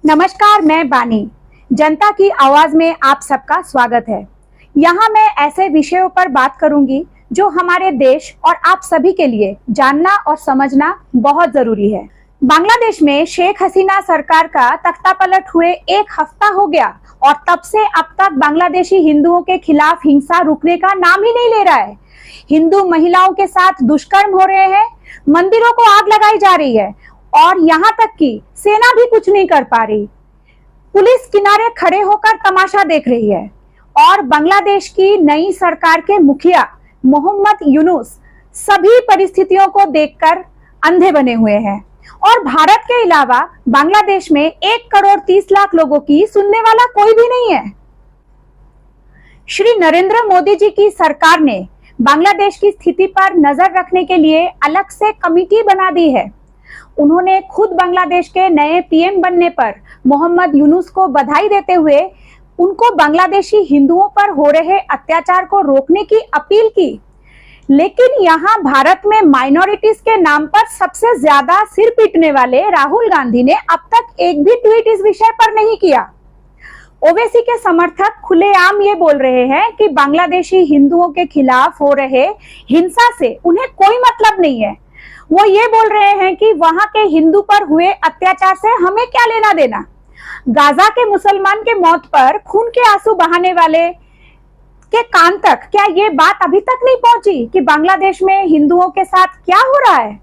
नमस्कार, मैं बानी। जनता की आवाज में आप सबका स्वागत है। यहाँ मैं ऐसे विषयों पर बात करूंगी जो हमारे देश और आप सभी के लिए जानना और समझना बहुत जरूरी है। बांग्लादेश में शेख हसीना सरकार का तख्तापलट हुए एक हफ्ता हो गया और तब से अब तक बांग्लादेशी हिंदुओं के खिलाफ हिंसा रुकने का नाम ही नहीं ले रहा है। हिंदू महिलाओं के साथ दुष्कर्म हो रहे हैं, मंदिरों को आग लगाई जा रही है और यहाँ तक कि सेना भी कुछ नहीं कर पा रही। पुलिस किनारे खड़े होकर तमाशा देख रही है और बांग्लादेश की नई सरकार के मुखिया मोहम्मद यूनुस सभी परिस्थितियों को देखकर अंधे बने हुए हैं और भारत के अलावा बांग्लादेश में 1,30,00,000 लोगों की सुनने वाला कोई भी नहीं है। श्री नरेंद्र मोदी जी की सरकार ने बांग्लादेश की स्थिति पर नजर रखने के लिए अलग से कमेटी बना दी है। उन्होंने खुद बांग्लादेश के नए पीएम बनने पर मोहम्मद यूनुस को बधाई देते हुए उनको बांग्लादेशी हिंदुओं पर हो रहे अत्याचार को रोकने की अपील की। लेकिन यहाँ भारत में माइनॉरिटीज के नाम पर सबसे ज्यादा सिर पीटने वाले राहुल गांधी ने अब तक एक भी ट्वीट इस विषय पर नहीं किया। ओवैसी के समर्थक खुलेआम ये बोल रहे हैं कि बांग्लादेशी हिंदुओं के खिलाफ हो रहे हिंसा से उन्हें कोई मतलब नहीं है। वो ये बोल रहे हैं कि वहां के हिंदू पर हुए अत्याचार से हमें क्या लेना देना। गाजा के मुसलमान के मौत पर खून के आंसू बहाने वाले के कान तक क्या ये बात अभी तक नहीं पहुंची कि बांग्लादेश में हिंदुओं के साथ क्या हो रहा है।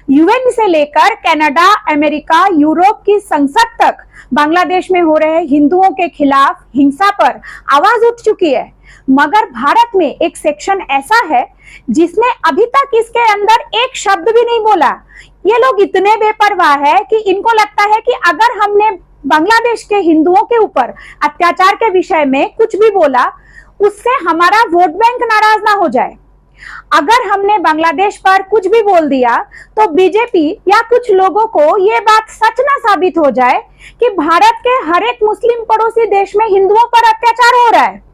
यूएन से लेकर कनाडा, अमेरिका, यूरोप की संसद तक बांग्लादेश में हो रहे हिंदुओं के खिलाफ हिंसा पर आवाज उठ चुकी है, मगर भारत में एक सेक्शन ऐसा है जिसने अभी तक इसके अंदर एक शब्द भी नहीं बोला। ये लोग इतने बेपरवाह है कि इनको लगता है कि अगर हमने बांग्लादेश के हिंदुओं के ऊपर अत्याचार के विषय में कुछ भी बोला, उससे हमारा वोट बैंक नाराज ना हो जाए। अगर हमने बांग्लादेश पर कुछ भी बोल दिया तो बीजेपी या कुछ लोगों को ये बात सच ना साबित हो जाए कि भारत के हर एक मुस्लिम पड़ोसी देश में हिंदुओं पर अत्याचार हो रहा है।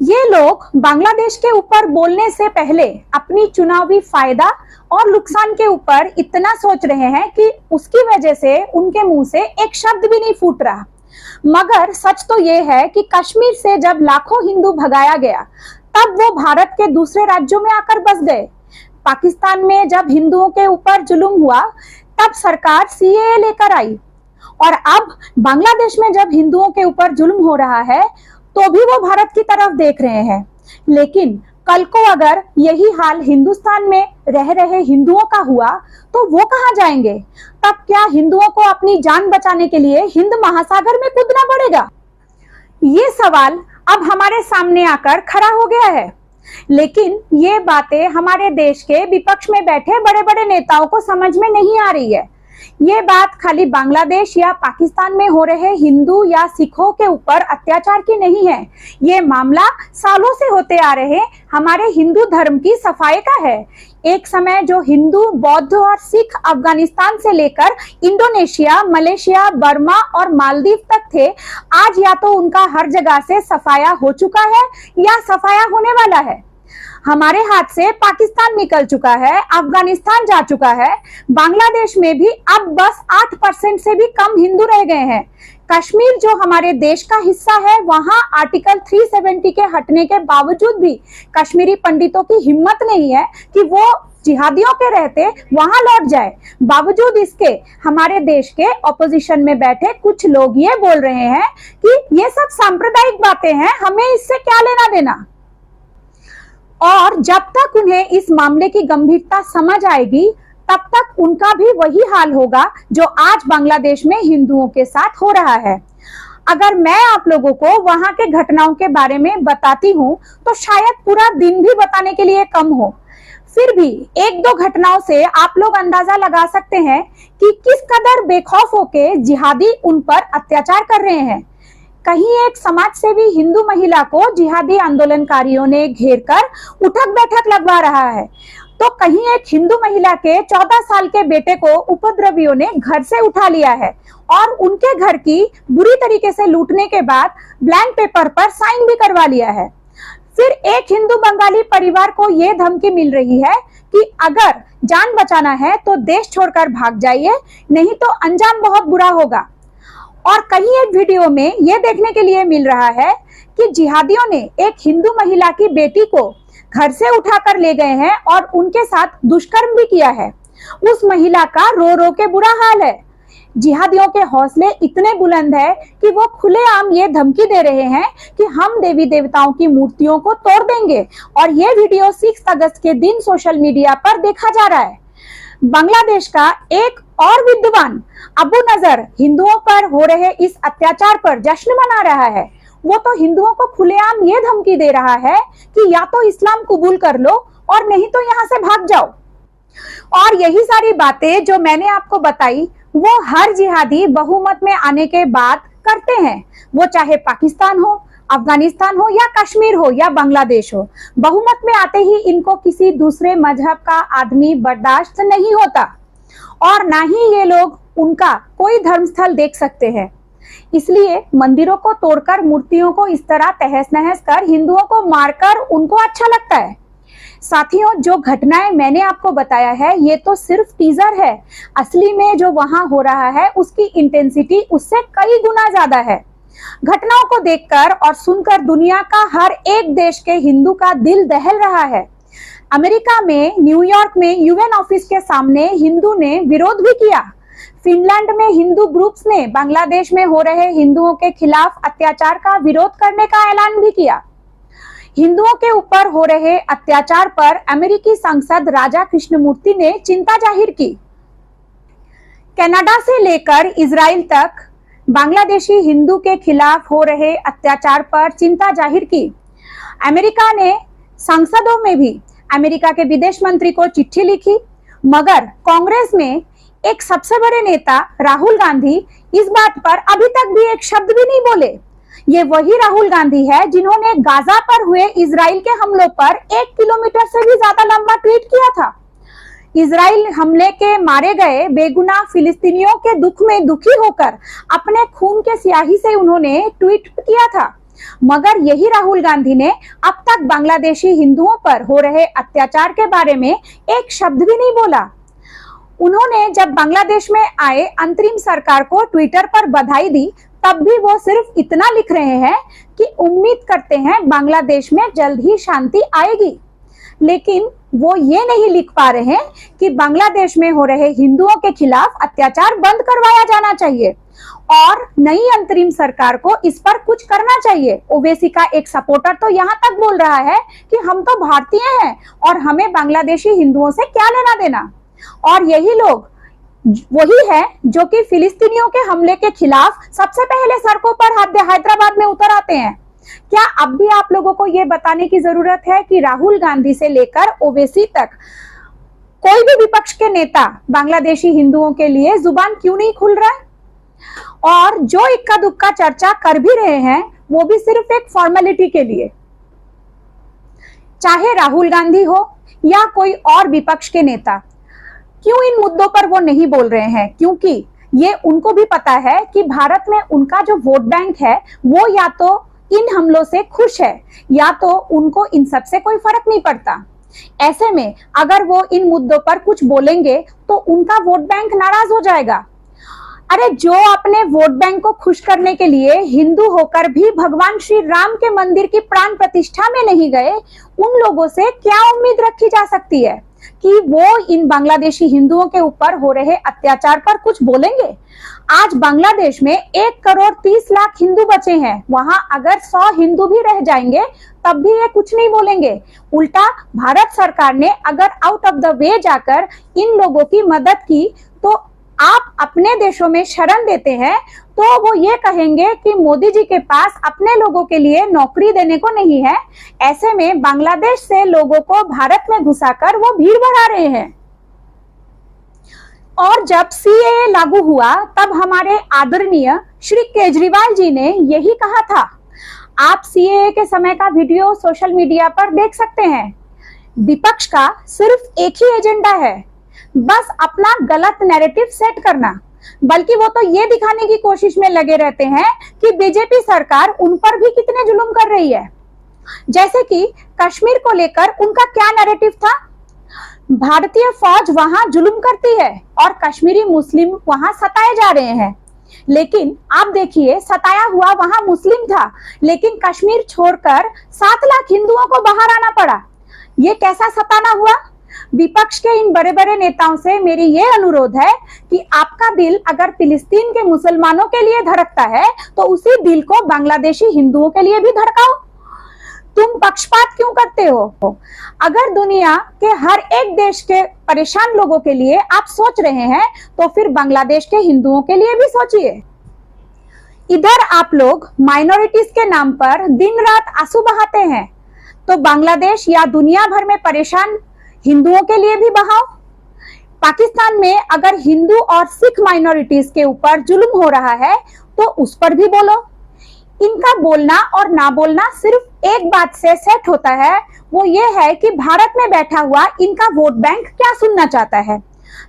ये लोग बांग्लादेश के ऊपर बोलने से पहले अपनी चुनावी फायदा और नुकसान के ऊपर इतना सोच रहे हैं कि उसकी वजह से उनके मुंह से एक शब्द भी नहीं फूट रहा। मगर सच तो ये है कि कश्मीर से जब लाखों हिंदू भगाया गया तब वो भारत के दूसरे राज्यों में आकर बस गए। पाकिस्तान में जब हिंदुओं के ऊपर जुल्म हुआ तब सरकार सीएए लेकर आई और अब बांग्लादेश में जब हिंदुओं के ऊपर जुल्म हो रहा है तो भी वो भारत की तरफ देख रहे हैं। लेकिन कल को अगर यही हाल हिंदुस्तान में रह रहे हिंदुओं का हुआ तो वो कहाँ जाएंगे? तब क्या हिंदुओं को अपनी जान बचाने के लिए हिंद महासागर में कूदना पड़ेगा? ये सवाल अब हमारे सामने आकर खड़ा हो गया है। लेकिन ये बातें हमारे देश के विपक्ष में बैठे बड़े बड़े नेताओं को समझ में नहीं आ रही है। ये बात खाली बांग्लादेश या पाकिस्तान में हो रहे हिंदू या सिखों के ऊपर अत्याचार की नहीं है। ये मामला सालों से होते आ रहे हमारे हिंदू धर्म की सफाई का है। एक समय जो हिंदू, बौद्ध और सिख अफगानिस्तान से लेकर इंडोनेशिया, मलेशिया, बर्मा और मालदीव तक थे, आज या तो उनका हर जगह से सफाया हो चुका है या सफाया होने वाला है। हमारे हाथ से पाकिस्तान निकल चुका है, अफगानिस्तान जा चुका है। बांग्लादेश में भी अब बस 8% से भी कम हिंदू रह गए हैं। कश्मीर जो हमारे देश का हिस्सा है, वहां आर्टिकल 370 के हटने के बावजूद भी कश्मीरी पंडितों की हिम्मत नहीं है कि वो जिहादियों के रहते वहां लौट जाए। बावजूद इसके हमारे देश के ऑपोजिशन में बैठे कुछ लोग ये बोल रहे हैं कि ये सब सांप्रदायिक बातें हैं, हमें इससे क्या लेना देना। और जब तक उन्हें इस मामले की गंभीरता समझ आएगी तब तक उनका भी वही हाल होगा जो आज बांग्लादेश में हिंदुओं के साथ हो रहा है। अगर मैं आप लोगों को वहां के घटनाओं के बारे में बताती हूँ तो शायद पूरा दिन भी बताने के लिए कम हो। फिर भी एक दो घटनाओं से आप लोग अंदाजा लगा सकते हैं कि किस कदर बेखौफ होके जिहादी उन पर अत्याचार कर रहे हैं। कहीं एक समाज सेवी हिंदू महिला को जिहादी आंदोलनकारियों ने घेर कर उठक बैठक लगवा रहा है, तो कहीं एक हिंदू महिला के 14 साल के बेटे को उपद्रवियों ने घर से उठा लिया है और उनके घर की बुरी तरीके से लूटने के बाद ब्लैंक पेपर पर साइन भी करवा लिया है। फिर एक हिंदू बंगाली परिवार को यह धमकी मिल रही है कि अगर जान बचाना है तो देश छोड़कर भाग जाइए, नहीं तो अंजाम बहुत बुरा होगा। और कहीं एक वीडियो में यह देखने के लिए मिल रहा है कि जिहादियों ने एक हिंदू महिला की बेटी को घर से उठाकर ले गए हैं और उनके साथ दुष्कर्म भी किया है। उस महिला का रो रो के बुरा हाल है। जिहादियों के हौसले इतने बुलंद है कि वो खुलेआम ये धमकी दे रहे हैं कि हम देवी देवताओं की मूर्तियों को तोड़ देंगे, और ये वीडियो 6 अगस्त के दिन सोशल मीडिया पर देखा जा रहा है। बांग्लादेश का एक और विद्वान अबू नजर हिंदुओं पर हो रहे इस अत्याचार पर जश्न मना रहा है। वो तो हिंदुओं को खुलेआम ये धमकी दे रहा है कि या तो इस्लाम कबूल कर लो और नहीं तो यहाँ से भाग जाओ। और यही सारी बातें जो मैंने आपको बताई वो हर जिहादी बहुमत में आने के बाद करते हैं, वो चाहे पाकिस्तान हो, अफगानिस्तान हो या कश्मीर हो या बांग्लादेश हो। बहुमत में आते ही इनको किसी दूसरे मजहब का आदमी बर्दाश्त नहीं होता और ना ही ये लोग उनका कोई धर्मस्थल देख सकते हैं। इसलिए मंदिरों को तोड़कर मूर्तियों को इस तरह तहस नहस कर हिंदुओं को मारकर उनको अच्छा लगता है। साथियों, जो घटनाएं मैंने आपको बताया है ये तो सिर्फ टीजर है। असली में जो वहां हो रहा है उसकी इंटेंसिटी उससे कई गुना ज्यादा है। घटनाओं को देखकर और सुनकर दुनिया का हर एक देश के हिंदू का दिल दहल रहा है। अमेरिका में न्यूयॉर्क में यूएन ऑफिस के सामने हिंदू ने विरोध भी किया। फिनलैंड में हिंदू ग्रुप्स ने बांग्लादेश में हो रहे हिंदुओं के खिलाफ अत्याचार का विरोध करने का ऐलान भी किया। हिंदुओं के ऊपर हो रहे अत्याचार पर अमेरिकी सांसद राजा कृष्णमूर्ति ने चिंता जाहिर की। कनाडा से लेकर इजराइल तक बांग्लादेशी हिंदू के खिलाफ हो रहे अत्याचार पर चिंता जाहिर की। अमेरिका ने सांसदों में भी अमेरिका के विदेश मंत्री को चिट्ठी लिखी, मगर कांग्रेस में एक सबसे बड़े नेता राहुल गांधी इस बात पर अभी तक भी एक शब्द भी नहीं बोले। ये वही राहुल गांधी है जिन्होंने गाजा पर हुए इजराइल के हमलों पर 1 किलोमीटर से भी ज्यादा लंबा ट्वीट किया था। इजराइल हमले के मारे गए बेगुनाह फिलिस्तीनियों के दुख में दुखी होकर अपने खून के स्याही से उन्होंने ट्वीट किया था, मगर यही राहुल गांधी ने अब तक बांग्लादेशी हिंदुओं पर हो रहे अत्याचार के बारे में एक शब्द भी नहीं बोला। उन्होंने जब बांग्लादेश में आए अंतरिम सरकार को ट्विटर पर बधाई दी, तब भी वो सिर्फ इतना लिख रहे हैं कि उम्मीद करते हैं बांग्लादेश में जल्द ही शांति आएगी, लेकिन वो ये नहीं लिख पा रहे हैं कि बांग्लादेश में हो रहे हिंदुओं के खिलाफ अत्याचार बंद करवाया जाना चाहिए और नई अंतरिम सरकार को इस पर कुछ करना चाहिए। ओवैसी का एक सपोर्टर तो यहाँ तक बोल रहा है कि हम तो भारतीय हैं और हमें बांग्लादेशी हिंदुओं से क्या लेना देना। और यही लोग वही है जो कि फिलिस्तीनियों के हमले के खिलाफ सबसे पहले सड़कों पर हैदराबाद में उतर आते हैं। क्या अब भी आप लोगों को ये बताने की जरूरत है कि राहुल गांधी से लेकर ओवैसी तक कोई भी विपक्ष के नेता बांग्लादेशी हिंदुओं के लिए जुबान क्यों नहीं खुल रहा है? और जो इक्का दुक्का चर्चा कर भी रहे हैं वो भी सिर्फ एक फॉर्मेलिटी के लिए। चाहे राहुल गांधी हो या कोई और विपक्ष के नेता, क्यों इन मुद्दों पर वो नहीं बोल रहे हैं? क्योंकि ये उनको भी पता है कि भारत में उनका जो वोट बैंक है वो या तो इन हमलों से खुश है या तो उनको इन सब से कोई फर्क नहीं पड़ता। ऐसे में अगर वो इन मुद्दों पर कुछ बोलेंगे तो उनका वोट बैंक नाराज हो जाएगा। अरे जो अपने वोट बैंक को खुश करने के लिए हिंदू होकर भी भगवान श्री राम के मंदिर की प्राण प्रतिष्ठा में नहीं गए, उन लोगों से क्या उम्मीद रखी जा सकती है कि वो इन बांग्लादेशी हिंदुओं के ऊपर हो रहे अत्याचार पर कुछ बोलेंगे? आज बांग्लादेश में 1,30,00,000 हिंदू बचे हैं। वहां अगर 100 हिंदू भी रह जाएंगे तब भी ये कुछ नहीं बोलेंगे। उल्टा भारत सरकार ने अगर आउट ऑफ द वे जाकर इन लोगों की मदद की तो आप अपने देशों में शरण देते हैं तो वो ये कहेंगे कि मोदी जी के पास अपने लोगों के लिए नौकरी देने को नहीं है। ऐसे में बांग्लादेश से लोगों को भारत में घुसाकर वो भीड़ बढ़ा रहे हैं। और जब सीएए लागू हुआ तब हमारे आदरणीय श्री केजरीवाल जी ने यही कहा था। आप सीएए के समय का वीडियो सोशल मीडिया पर देख सकते हैं। विपक्ष का सिर्फ एक ही एजेंडा है, बस अपना गलत नैरेटिव सेट करना। बल्कि वो तो ये दिखाने की कोशिश में लगे रहते हैं कि बीजेपी सरकार उन पर भी कितने जुल्म कर रही है। जैसे कि कश्मीर को लेकर उनका क्या नैरेटिव था? भारतीय फौज वहां जुल्म करती है और कश्मीरी मुस्लिम वहां सताए जा रहे हैं। लेकिन आप देखिए, सताया हुआ वहां मुस्लिम था, लेकिन कश्मीर छोड़कर 7 लाख हिंदुओं को बाहर आना पड़ा। ये कैसा सताना हुआ? विपक्ष के इन बड़े बड़े नेताओं से मेरी ये अनुरोध है कि आपका दिल अगर फिलिस्तीन के मुसलमानों के लिए धड़कता है तो उसी दिल को बांग्लादेशी हिंदुओं के लिए भी धड़काओ। तुम पक्षपात क्यों करते हो? अगर दुनिया के हर एक देश के परेशान लोगों के लिए आप सोच रहे हैं तो फिर बांग्लादेश के हिंदुओं के लिए भी सोचिए। इधर आप लोग माइनॉरिटीज के नाम पर दिन रात आंसू बहाते हैं, तो बांग्लादेश या दुनिया भर में परेशान हिंदुओं के लिए भी बहाओ। पाकिस्तान में अगर हिंदू और सिख माइनॉरिटीज के ऊपर जुल्म हो रहा है तो उस पर भी बोलो। इनका बोलना और ना बोलना सिर्फ एक बात से सेट होता है, वो ये है कि भारत में बैठा हुआ इनका वोट बैंक क्या सुनना चाहता है।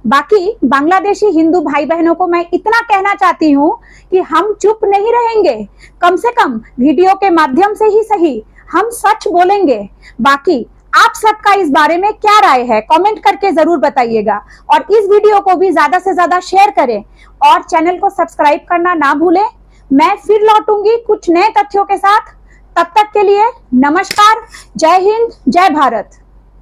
बाकी बांग्लादेशी हिंदू भाई बहनों को मैं इतना कहना चाहती हूँ कि हम चुप नहीं रहेंगे, कम से कम वीडियो के माध्यम से ही सही हम सच बोलेंगे। बाकी आप सबका इस बारे में क्या राय है, कमेंट करके जरूर बताइएगा और इस वीडियो को भी ज्यादा से ज्यादा शेयर करें और चैनल को सब्सक्राइब करना ना भूलें। मैं फिर लौटूंगी कुछ नए तथ्यों के साथ। तब तक के लिए नमस्कार, जय हिंद, जय भारत।